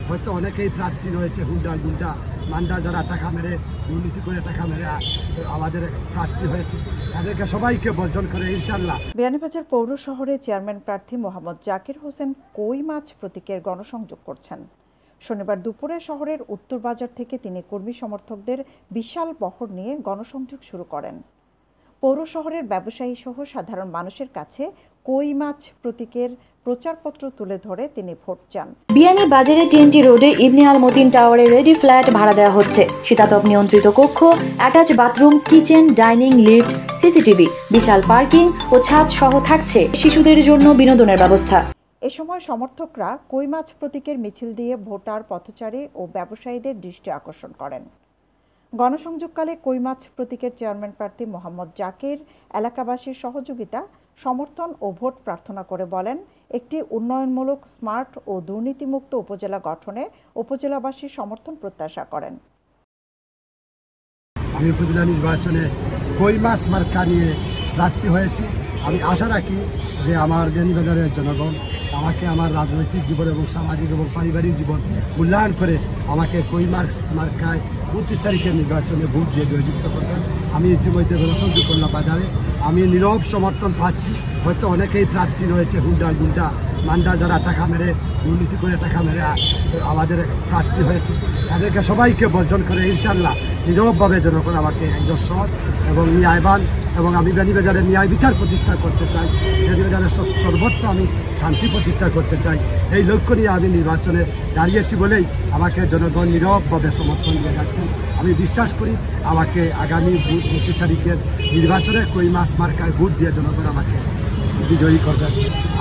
হয়তো অনেকেই প্রার্থী রয়েছে হুন্ডা গুন্ডা মান্ডা যারা টাকা মেরে দুর্নীতি করে টাকা মেরে আমাদের প্রার্থী হয়েছে, তাদেরকে সবাইকে বর্জন করে ইনশাআল্লাহ। বিয়ানীবাজার পৌর শহরে চেয়ারম্যান প্রার্থী মোহাম্মদ জাকির হোসেন কই মাছ প্রতীকের গণসংযোগ করছেন। শনিবার দুপুরে শহরের উত্তর বাজার থেকে তিনি কর্মী সমর্থকদের বিশাল বহর নিয়ে গণসংযোগ শুরু করেন। পৌর শহরের ব্যবসায়ী সহ সাধারণ মানুষের কাছে কই মাছ প্রতীকের প্রচারপত্র তুলে ধরে তিনি ভোট চান। বিয়ানীবাজারে টিএনটি রোডে ইবনে আল মতিন টাওয়ারে রেডি ফ্ল্যাট ভাড়া দেওয়া হচ্ছে। শীতাতপ নিয়ন্ত্রিত কক্ষ, attach bathroom, kitchen, dining, lift, CCTV, বিশাল পার্কিং ও ছাদ সহ থাকছে শিশুদের জন্য বিনোদনের ব্যবস্থা। এ সময় সমর্থকরা কই মাছ প্রতীকের মিছিল দিয়ে ভোটার, পথচারী ও ব্যবসায়ীদের দৃষ্টি আকর্ষণ করেন। গণসংযোগকালে কই মাছ প্রতীকের চেয়ারম্যান প্রার্থী মোহাম্মদ জাকির এলাকাবাসীর সহযোগিতা, সমর্থন ও ভোট প্রার্থনা করে বলেন, একটি উন্নয়নমূলক, স্মার্ট ও দুর্নীতিমুক্ত উপজেলা গঠনে উপজেলাবাসীর সমর্থন প্রত্যাশা করেন। আমি উপজেলা নির্বাচনে কই মাছ মার্কা নিয়ে প্রার্থী হয়েছি। আমি আশা রাখি যে আমার বিয়ানীবাজারের জনগণ আমাকে আমার রাজনৈতিক জীবন এবং সামাজিক এবং পারিবারিক জীবন মূল্যায়ন করে আমাকে কই মাছ মার্কায় 29 তারিখের নির্বাচনে ভোট দিয়ে জয়যুক্ত করবেন। আমি ইতিমধ্যে গণসংযোগ করলাম বাজারে, আমি নীরব সমর্থন পাচ্ছি। হয়তো অনেকেই প্রার্থী রয়েছে হুন্ডা গুন্ডা মান্ডা যারা টাকা মেরে দুর্নীতি করে টাকা মেরে আমাদের প্রার্থী হয়েছে, তাদেরকে সবাইকে বর্জন করে ইনশাআল্লাহ নীরবভাবে জনগণ আমাকে একজন সৎ এবং ন্যায়বান, এবং আমি বিয়ানীবাজারে ন্যায় বিচার প্রতিষ্ঠা করতে চাই, বিয়ানীবাজারের সর্বত্র আমি শান্তি প্রতিষ্ঠা করতে চাই। এই লক্ষ্য নিয়ে আমি নির্বাচনে দাঁড়িয়েছি বলেই আমাকে জনগণ নীরবভাবে সমর্থন দিয়ে যাচ্ছেন। আমি বিশ্বাস করি আমাকে আগামী 29 তারিখের নির্বাচনে কই মাছ মার্কায় ভোট দিয়ে জনগণ আমাকে বিজয়ী করবেন।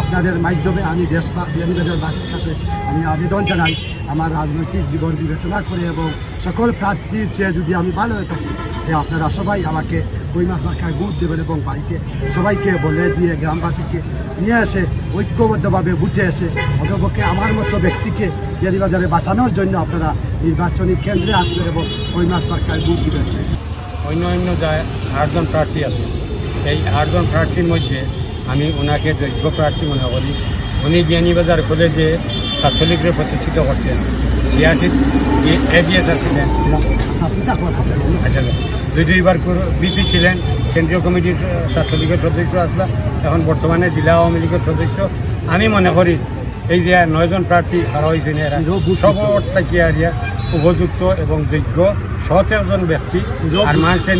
আপনাদের মাধ্যমে আমি বিয়ানীবাজারবাসীর কাছে আমি আবেদন জানাই, আমার রাজনৈতিক জীবন বিবেচনা করে এবং সকল প্রার্থীর চেয়ে যদি আমি ভালো হয়ে থাকি, আপনারা সবাই আমাকে কই মাছ মার্কায় ভোট দেবেন এবং বাড়িতে সবাইকে বলে দিয়ে গ্রামবাসীকে নিয়ে এসে ঐক্যবদ্ধভাবে ভোটে এসে অন্তপক্ষে আমার মতো ব্যক্তিকে বিয়ানীবাজারে বাঁচানোর জন্য আপনারা নির্বাচনী কেন্দ্রে আসবেন এবং কই মাছ মার্কায় ভোট দেবেন। অন্য যায় 8 জন প্রার্থী আছে। এই 8 জন প্রার্থীর মধ্যে আমি ওনাকে যোগ্য প্রার্থী মনে করি। উনি বিয়ানীবাজার কলেজে ছাত্রলীগরে প্রতিষ্ঠিত করছেন, 86 এজিএস ছিলেন, 2বার বিপি ছিলেন, কেন্দ্রীয় কমিটির ছাত্রলীগের সদস্য আসলা, এখন বর্তমানে জেলা আওয়ামী লীগের সদস্য। আমি মনে করি এই যে 9 জন প্রার্থী তারা হয়েছেন এরা সবর থেকে উপযুক্ত এবং যোগ্য সৎ একজন ব্যক্তি, আর মানুষের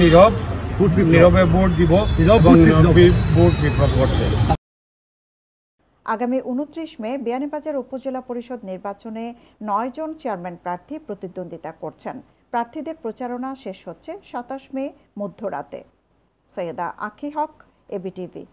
নীরবে ভোট দিব এবং ভোট বিপ্লব করতে। আগামী 29 মে বিয়ানীবাজার উপজেলা পরিষদ নির্বাচনে 9 জন চেয়ারম্যান প্রার্থী প্রতিদ্বন্দ্বিতা করছেন। প্রার্থীদের প্রচারণা শেষ হচ্ছে 27 মে মধ্যরাতে। সৈয়দা আখি হক, এবিটিভি।